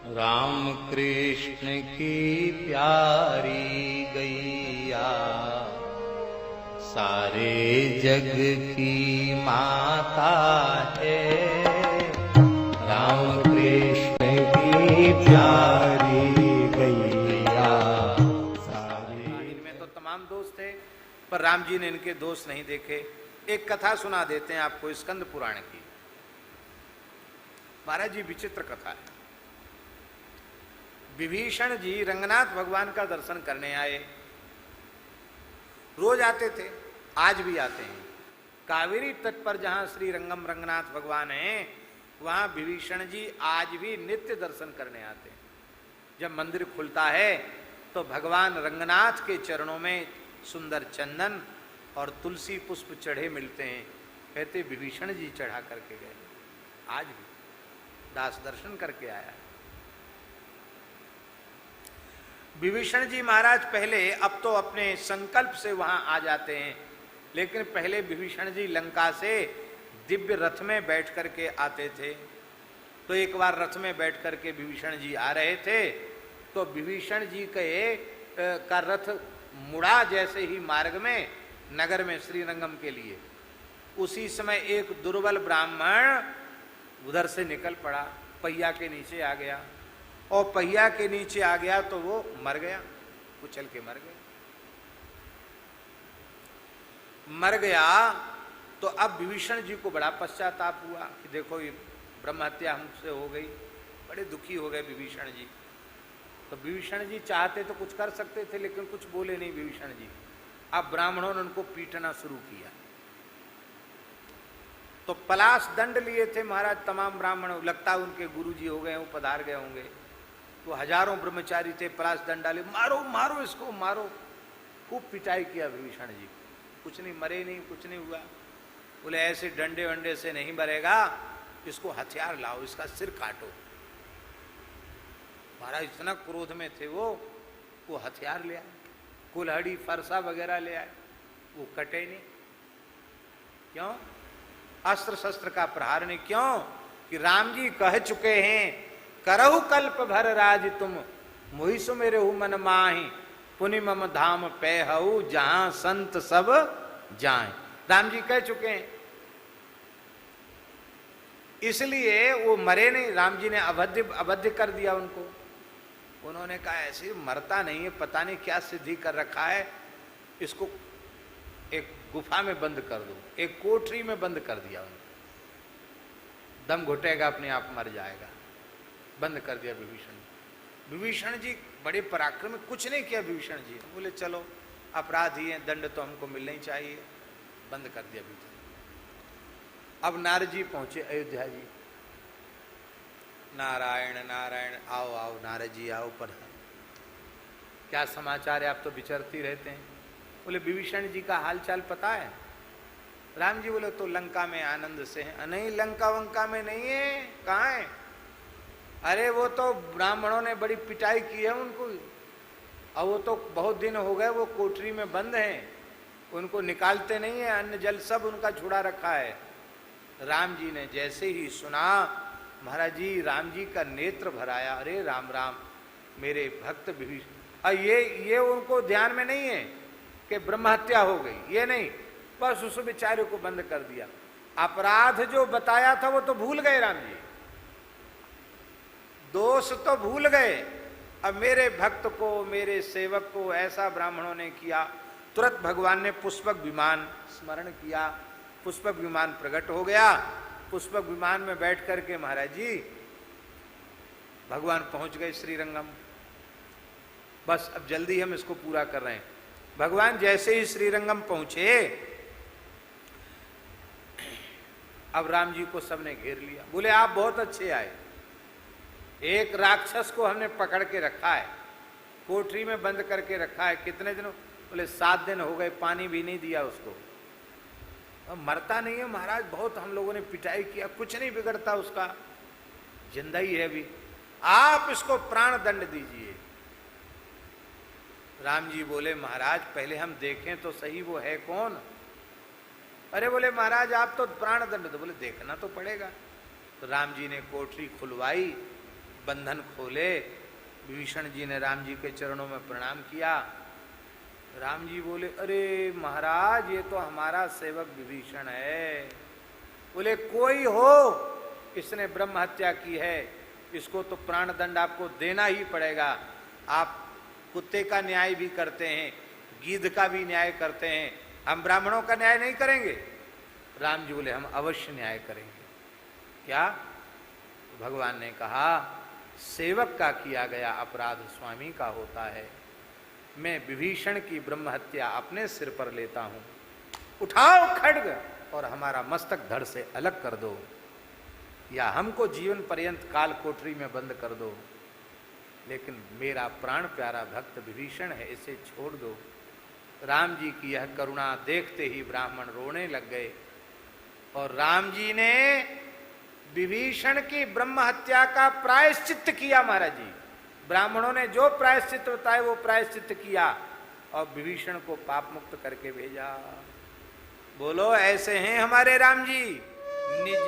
राम कृष्ण की प्यारी गैया सारे जग की माता है। राम कृष्ण की प्यारी गैया सारे। इनमें तो तमाम दोष थे, पर राम जी ने इनके दोष नहीं देखे। एक कथा सुना देते हैं आपको स्कंद पुराण की। महाराज जी विचित्र कथा है। विभीषण जी रंगनाथ भगवान का दर्शन करने आए। रोज आते थे, आज भी आते हैं। कावेरी तट पर जहां श्री रंगम रंगनाथ भगवान हैं, वहां विभीषण जी आज भी नित्य दर्शन करने आते हैं। जब मंदिर खुलता है तो भगवान रंगनाथ के चरणों में सुंदर चंदन और तुलसी पुष्प चढ़े मिलते हैं। कहते विभीषण जी चढ़ा करके गए। आज भी दास दर्शन करके आया। विभीषण जी महाराज पहले, अब तो अपने संकल्प से वहां आ जाते हैं, लेकिन पहले विभीषण जी लंका से दिव्य रथ में बैठ करके आते थे। तो एक बार रथ में बैठ करके विभीषण जी आ रहे थे, तो विभीषण जी का रथ मुड़ा जैसे ही मार्ग में नगर में श्रीरंगम के लिए, उसी समय एक दुर्बल ब्राह्मण उधर से निकल पड़ा, पहिया के नीचे आ गया। और पहिया के नीचे आ गया तो वो मर गया, कुचल के मर गया। मर गया तो अब विभीषण जी को बड़ा पश्चाताप हुआ कि देखो ये ब्रह्म हत्या हमसे हो गई। बड़े दुखी हो गए विभीषण जी। तो विभीषण जी चाहते तो कुछ कर सकते थे, लेकिन कुछ बोले नहीं विभीषण जी। अब ब्राह्मणों ने उनको पीटना शुरू किया। तो पलाश दंड लिए थे महाराज तमाम ब्राह्मण, लगता उनके गुरु जी हो गए, वो पधार गए होंगे। तो हजारों ब्रह्मचारी थे, पलाश दंड डाले, मारो मारो इसको मारो। खूब पिटाई किया विभीषण जी, कुछ नहीं, मरे नहीं, कुछ नहीं हुआ। बोले ऐसे डंडे वंडे से नहीं मरेगा, इसको हथियार लाओ, इसका सिर काटो। महाराज इतना क्रोध में थे वो हथियार ले आए, कुल्हाड़ी फरसा वगैरह ले आए, वो कटे नहीं। क्यों? अस्त्र शस्त्र का प्रहार नहीं। क्यों? कि राम जी कह चुके हैं, करहु कल्प भर राज तुम, मोहि सुमेरे हु मन माहि, पुनि मम धाम पैहु, जहां संत सब जाएं। राम जी कह चुके हैं, इसलिए वो मरे नहीं। राम जी ने अवध्य कर दिया उनको। उन्होंने कहा ऐसे मरता नहीं है, पता नहीं क्या सिद्धि कर रखा है, इसको एक गुफा में बंद कर दो, एक कोठरी में बंद कर दिया उनको। दम घुटेगा अपने आप मर जाएगा, बंद कर दिया विभीषण। विभीषण जी बड़े पराक्रम, कुछ नहीं किया विभीषण जी। बोले चलो अपराधी है, दंड तो हमको मिलना ही चाहिए, बंद कर दिया विभीषण। अब नारद जी पहुंचे अयोध्या जी। नारायण नारायण, आओ आओ नारद जी आओ, पर क्या समाचार है, आप तो विचरती रहते हैं। बोले विभीषण जी का हालचाल पता है? राम जी बोले तो लंका में आनंद से है। नहीं, लंका वंका में नहीं है, कहाँ है? अरे वो तो ब्राह्मणों ने बड़ी पिटाई की है उनको, और वो तो बहुत दिन हो गए वो कोठरी में बंद हैं, उनको निकालते नहीं है, अन्न जल सब उनका छुड़ा रखा है। राम जी ने जैसे ही सुना, महाराज जी राम जी का नेत्र भराया। अरे राम राम, मेरे भक्त विभीषण। और ये उनको ध्यान में नहीं है कि ब्रह्म हत्या हो गई, ये नहीं, बस उस बेचारे को बंद कर दिया। अपराध जो बताया था वो तो भूल गए राम जी, दोष तो भूल गए। अब मेरे भक्त को, मेरे सेवक को ऐसा ब्राह्मणों ने किया। तुरंत भगवान ने पुष्पक विमान स्मरण किया, पुष्पक विमान प्रकट हो गया। पुष्पक विमान में बैठ करके महाराज जी भगवान पहुंच गए श्रीरंगम। बस अब जल्दी हम इसको पूरा कर रहे हैं। भगवान जैसे ही श्रीरंगम पहुंचे, अब राम जी को सबने घेर लिया। बोले आप बहुत अच्छे आए, एक राक्षस को हमने पकड़ के रखा है, कोठरी में बंद करके रखा है। कितने दिनों? बोले 7 दिन हो गए, पानी भी नहीं दिया उसको। अब मरता नहीं है महाराज, बहुत हम लोगों ने पिटाई किया, कुछ नहीं बिगड़ता उसका, जिंदा ही है अभी, आप इसको प्राण दंड दीजिए। राम जी बोले महाराज पहले हम देखें तो सही वो है कौन। अरे बोले महाराज आप तो प्राण दंड दो। बोले देखना तो पड़ेगा। तो राम जी ने कोठरी खुलवाई, बंधन खोले। विभीषण जी ने राम जी के चरणों में प्रणाम किया। राम जी बोले, अरे महाराज ये तो हमारा सेवक विभीषण है। बोले कोई हो, इसने ब्रह्म हत्या की है, इसको तो प्राण दंड आपको देना ही पड़ेगा। आप कुत्ते का न्याय भी करते हैं, गीध का भी न्याय करते हैं, हम ब्राह्मणों का न्याय नहीं करेंगे? राम जी बोले, हम अवश्य न्याय करेंगे। क्या? भगवान ने कहा, सेवक का किया गया अपराध स्वामी का होता है। मैं विभीषण की ब्रह्म हत्या अपने सिर पर लेता हूं। उठाओ खड्ग और हमारा मस्तक धड़ से अलग कर दो, या हमको जीवन पर्यंत काल कोठरी में बंद कर दो, लेकिन मेरा प्राण प्यारा भक्त विभीषण है, इसे छोड़ दो। राम जी की यह करुणा देखते ही ब्राह्मण रोने लग गए और राम जी ने विभीषण की ब्रह्म हत्या का प्रायश्चित्त किया। महाराज जी, ब्राह्मणों ने जो प्रायश्चित्त बताए वो प्रायश्चित्त किया और विभीषण को पाप मुक्त करके भेजा। बोलो, ऐसे हैं हमारे राम जी, निज